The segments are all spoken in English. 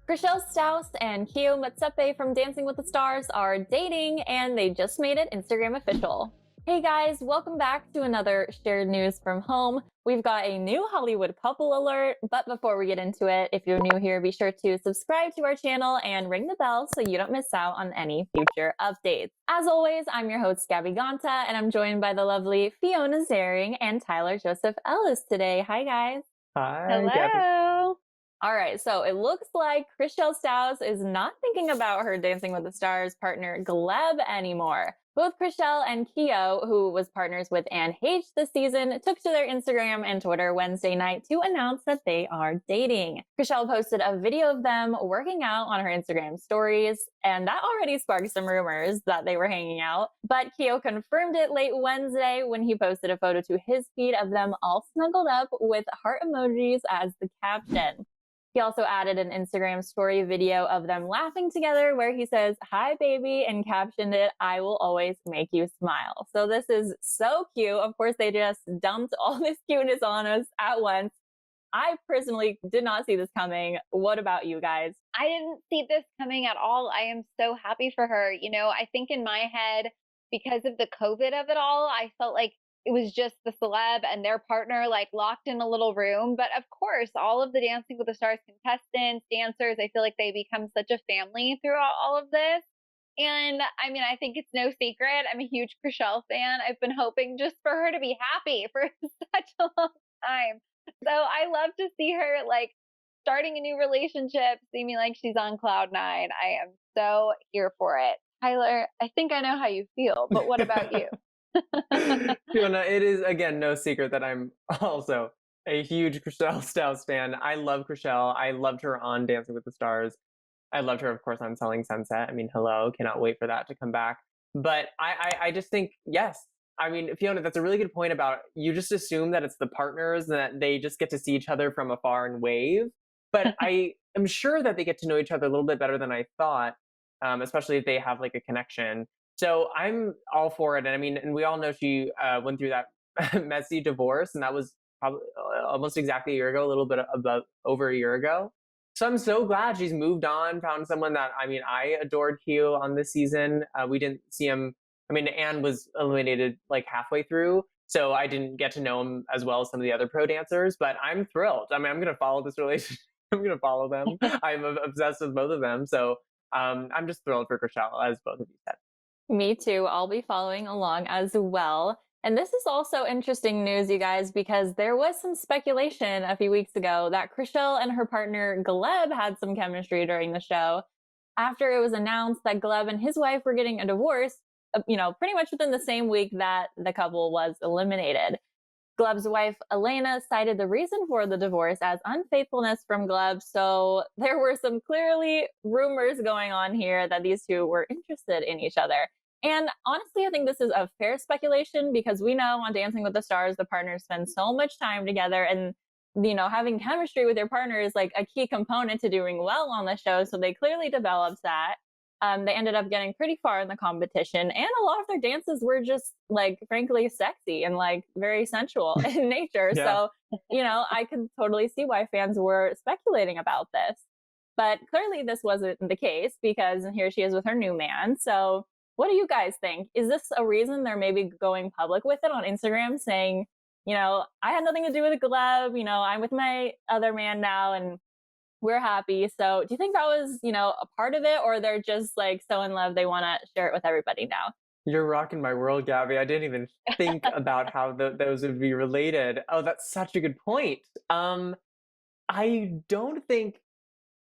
Chrishell Stause and Keo Motsepe from Dancing with the Stars are dating, and they just made it Instagram official. Hey guys, welcome back to another shared news from home. We've got a new Hollywood couple alert, but before we get into it, if you're new here, be sure to subscribe to our channel and ring the bell so you don't miss out on any future updates. As always, I'm your host, Gabby Gonta, and I'm joined by the lovely Fiona and Tyler Joseph Ellis today. Hi guys. Hi, Gabby. Hello. All right, so it looks like Chrishell Stause is not thinking about her Dancing with the Stars partner Gleb anymore. Both Chrishell and Keo, who was partners with Anne H this season, took to their Instagram and Twitter Wednesday night to announce that they are dating. Chrishell posted a video of them working out on her Instagram stories, and that already sparked some rumors that they were hanging out. But Keo confirmed it late Wednesday when he posted a photo to his feed of them all snuggled up with heart emojis as the caption. He also added an Instagram story video of them laughing together where he says, "Hi, baby," and captioned it, "I will always make you smile." So this is so cute. Of course, they just dumped all this cuteness on us at once. I personally did not see this coming. What about you guys? I didn't see this coming at all. I am so happy for her. I think in my head, because of the COVID of it all, I felt like it was just the celeb and their partner like locked in a little room. But of course, all of the Dancing with the Stars contestants, dancers, I feel like they become such a family throughout all of this. And I mean, I think it's no secret. I'm a huge Chrishell fan. I've been hoping just for her to be happy for such a long time. So I love to see her like starting a new relationship, seeming like she's on cloud nine. I am so here for it. Tyler, I think I know how you feel, but what about you? Fiona, it is again no secret that I'm also a huge Chrishell Stause fan. I love Chrishell. I loved her on Dancing with the Stars. I loved her, of course, on Selling Sunset. I mean, hello, cannot wait for that to come back. But I just think, yes. I mean, Fiona, that's a really good point about you just assume that it's the partners and that they just get to see each other from afar and wave. But I am sure that they get to know each other a little bit better than I thought, especially if they have like a connection. So I'm all for it. And I mean, and we all know she went through that messy divorce, and that was probably almost exactly a year ago, a little bit about over a year ago. So I'm so glad she's moved on, found someone that, I mean, I adored Keo on this season. We didn't see him. I mean, Anne was eliminated like halfway through, so I didn't get to know him as well as some of the other pro dancers, but I'm thrilled. I mean, I'm going to follow this relationship. I'm going to follow them. I'm obsessed with both of them. So I'm just thrilled for Chrishell, as both of you said. Me too. I'll be following along as well. And this is also interesting news, you guys, because there was some speculation a few weeks ago that Chrishell and her partner Gleb had some chemistry during the show. After it was announced that Gleb and his wife were getting a divorce, pretty much within the same week that the couple was eliminated. Gleb's wife, Elena, cited the reason for the divorce as unfaithfulness from Gleb. So there were some clearly rumors going on here that these two were interested in each other. And honestly, I think this is a fair speculation because we know on Dancing with the Stars, the partners spend so much time together, and having chemistry with your partner is like a key component to doing well on the show. So they clearly developed that. They ended up getting pretty far in the competition, and a lot of their dances were just like, frankly, sexy and like very sensual in nature. Yeah. So, I could totally see why fans were speculating about this. But clearly, this wasn't the case because here she is with her new man. So, what do you guys think? Is this a reason they're maybe going public with it on Instagram, saying, I had nothing to do with Gleb, I'm with my other man now, and we're happy. So do you think that was, a part of it, or they're just like so in love they want to share it with everybody now? You're rocking my world, Gabby. I didn't even think about how those would be related. Oh, that's such a good point. I don't think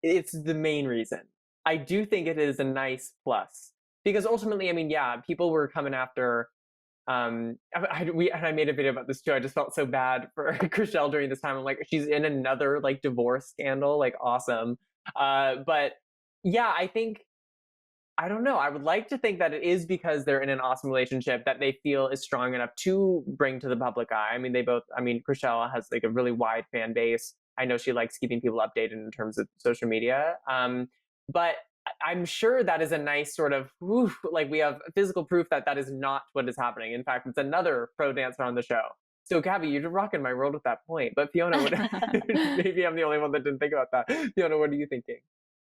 it's the main reason. I do think it is a nice plus because ultimately, I mean, yeah, people were coming after. I made a video about this too. I just felt so bad for Chrishell during this time. I'm like, she's in another like divorce scandal, like awesome. But yeah, I don't know. I would like to think that it is because they're in an awesome relationship that they feel is strong enough to bring to the public eye. I mean, Chrishell has like a really wide fan base. I know she likes keeping people updated in terms of social media. But I'm sure that is a nice sort of, like we have physical proof that that is not what is happening. In fact, it's another pro dancer on the show. So Gabby, you're rocking my world with that point. But Fiona, maybe I'm the only one that didn't think about that. Fiona, what are you thinking?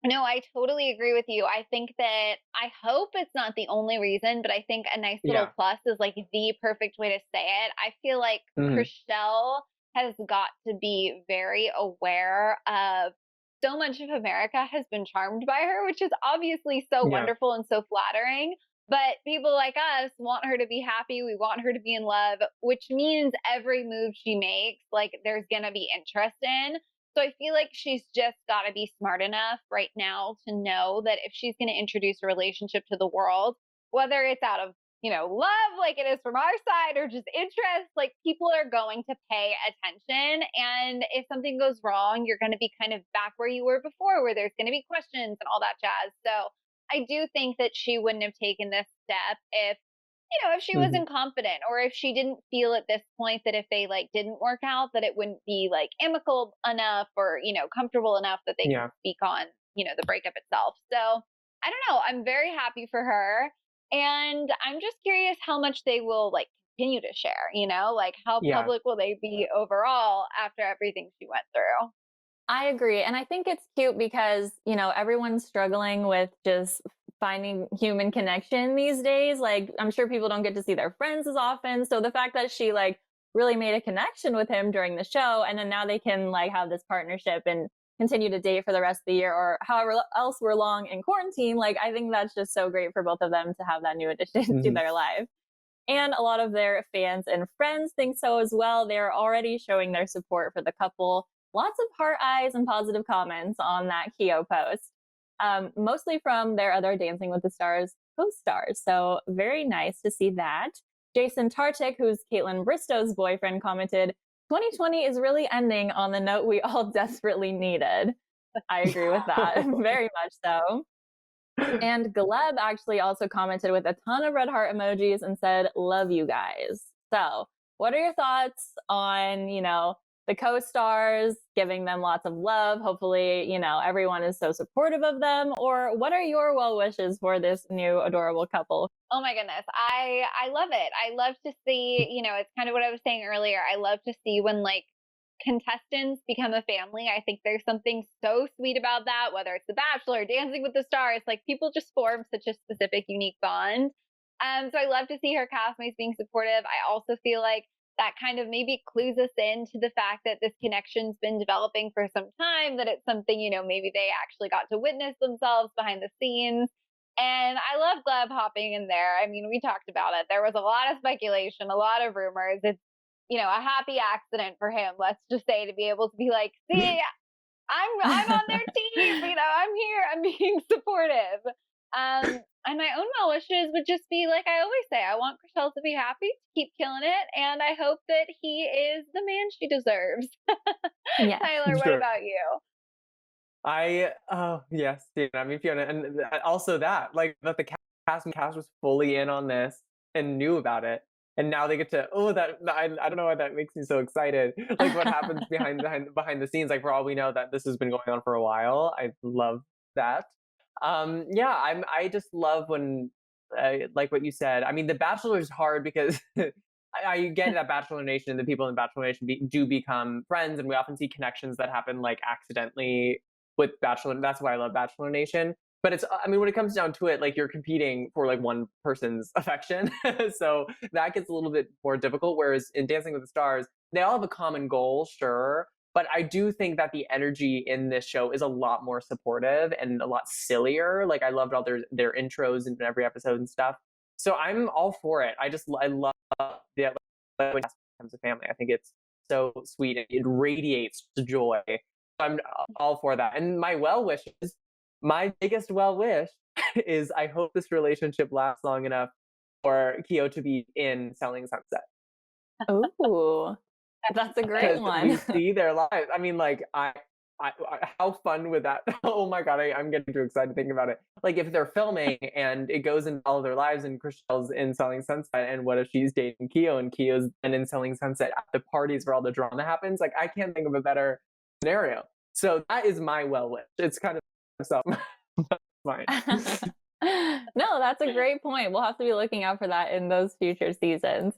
No, I totally agree with you. I think that I hope it's not the only reason, but I think a nice little Yeah. plus is like the perfect way to say it. I feel like Mhm. Chrishell has got to be very aware of so much of America has been charmed by her, which is obviously so Yeah. wonderful and so flattering. But people like us want her to be happy. We want her to be in love, which means every move she makes, like there's going to be interest in. So I feel like she's just got to be smart enough right now to know that if she's going to introduce a relationship to the world, whether it's out of, love like it is from our side or just interest, like people are going to pay attention. And if something goes wrong, you're going to be kind of back where you were before, where there's going to be questions and all that jazz. So I do think that she wouldn't have taken this step if she Mhm. wasn't confident or if she didn't feel at this point that if they like didn't work out that it wouldn't be like amicable enough or comfortable enough that they could Yeah. speak on the breakup itself. So I don't know, I'm very happy for her, and I'm just curious how much they will like continue to share, like how Yeah. public will they be overall after everything she went through. I agree. And I think it's cute because, everyone's struggling with just finding human connection these days. Like, I'm sure people don't get to see their friends as often. So the fact that she like really made a connection with him during the show, and then now they can like have this partnership and continue to date for the rest of the year or however else we're long in quarantine. Like, I think that's just so great for both of them to have that new addition to Mhm. their life. And a lot of their fans and friends think so as well. They're already showing their support for the couple. Lots of heart eyes and positive comments on that Keo post, mostly from their other Dancing with the Stars co-stars. So very nice to see that. Jason Tartik, who's Caitlin Bristow's boyfriend, commented, 2020 is really ending on the note we all desperately needed. I agree with that. Very much so. And Gleb actually also commented with a ton of red heart emojis and said, love you guys. So, what are your thoughts on, the co stars, giving them lots of love? Hopefully, everyone is so supportive of them. Or what are your well wishes for this new adorable couple? Oh my goodness. I love it. I love to see, it's kind of what I was saying earlier. I love to see when like contestants become a family. I think there's something so sweet about that, whether it's The Bachelor, Dancing with the Stars, like people just form such a specific, unique bond. So I love to see her castmates being supportive. I also feel like that kind of maybe clues us into the fact that this connection's been developing for some time, that it's something, maybe they actually got to witness themselves behind the scenes. And I love Gleb hopping in there. I mean, we talked about it. There was a lot of speculation, a lot of rumors. It's, a happy accident for him, let's just say, to be able to be like, see, I'm on their team, I'm here, I'm being supportive. And my own well wishes would just be like I always say, I want Chrishell to be happy, to keep killing it, and I hope that he is the man she deserves. Yes. Tyler, what Sure. about you? Oh yes, yeah, I mean Fiona, and also that like that the cast was fully in on this and knew about it, and now they get to I don't know why that makes me so excited. Like what happens behind the scenes, like for all we know that this has been going on for a while. I love that. Yeah, I just love when like what you said. I mean, The Bachelor is hard because. I get that Bachelor Nation and the people in Bachelor Nation do become friends, and we often see connections that happen like accidentally with Bachelor. That's why I love Bachelor Nation. But I mean, when it comes down to it, like you're competing for like one person's affection, so that gets a little bit more difficult. Whereas in Dancing with the Stars, they all have a common goal, sure, but I do think that the energy in this show is a lot more supportive and a lot sillier. Like I loved all their intros in every episode and stuff. So I'm all for it. I love the when it becomes a family. I think it's so sweet. It radiates joy. I'm all for that. And my biggest well wish is I hope this relationship lasts long enough for Keo to be in Selling Sunset. Ooh, that's a great Because we one. see their lives. I mean, like, how fun would that? Oh my god, I'm getting too excited thinking about it. Like, if they're filming and it goes into all of their lives, and Chrishell's in Selling Sunset, and what if she's dating Keo and Keo's then in Selling Sunset at the parties where all the drama happens? Like, I can't think of a better scenario. So that is my well wish. It's kind of something. Fine. No, that's a great point. We'll have to be looking out for that in those future seasons.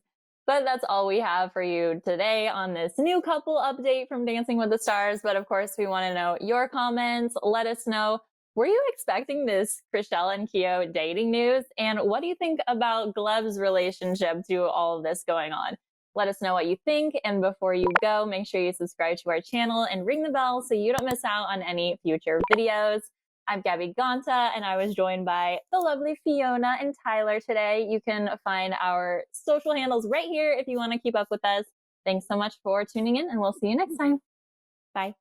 But that's all we have for you today on this new couple update from Dancing with the Stars. But of course, we want to know your comments. Let us know Were you expecting this Chrishell and Keo dating news? And what do you think about Gleb's relationship to all of this going on? Let us know what you think. And before you go, make sure you subscribe to our channel and ring the bell so you don't miss out on any future videos. I'm Gabby Gonta, and I was joined by the lovely Fiona and Tyler today. You can find our social handles right here if you want to keep up with us. Thanks so much for tuning in, and we'll see you next time. Bye.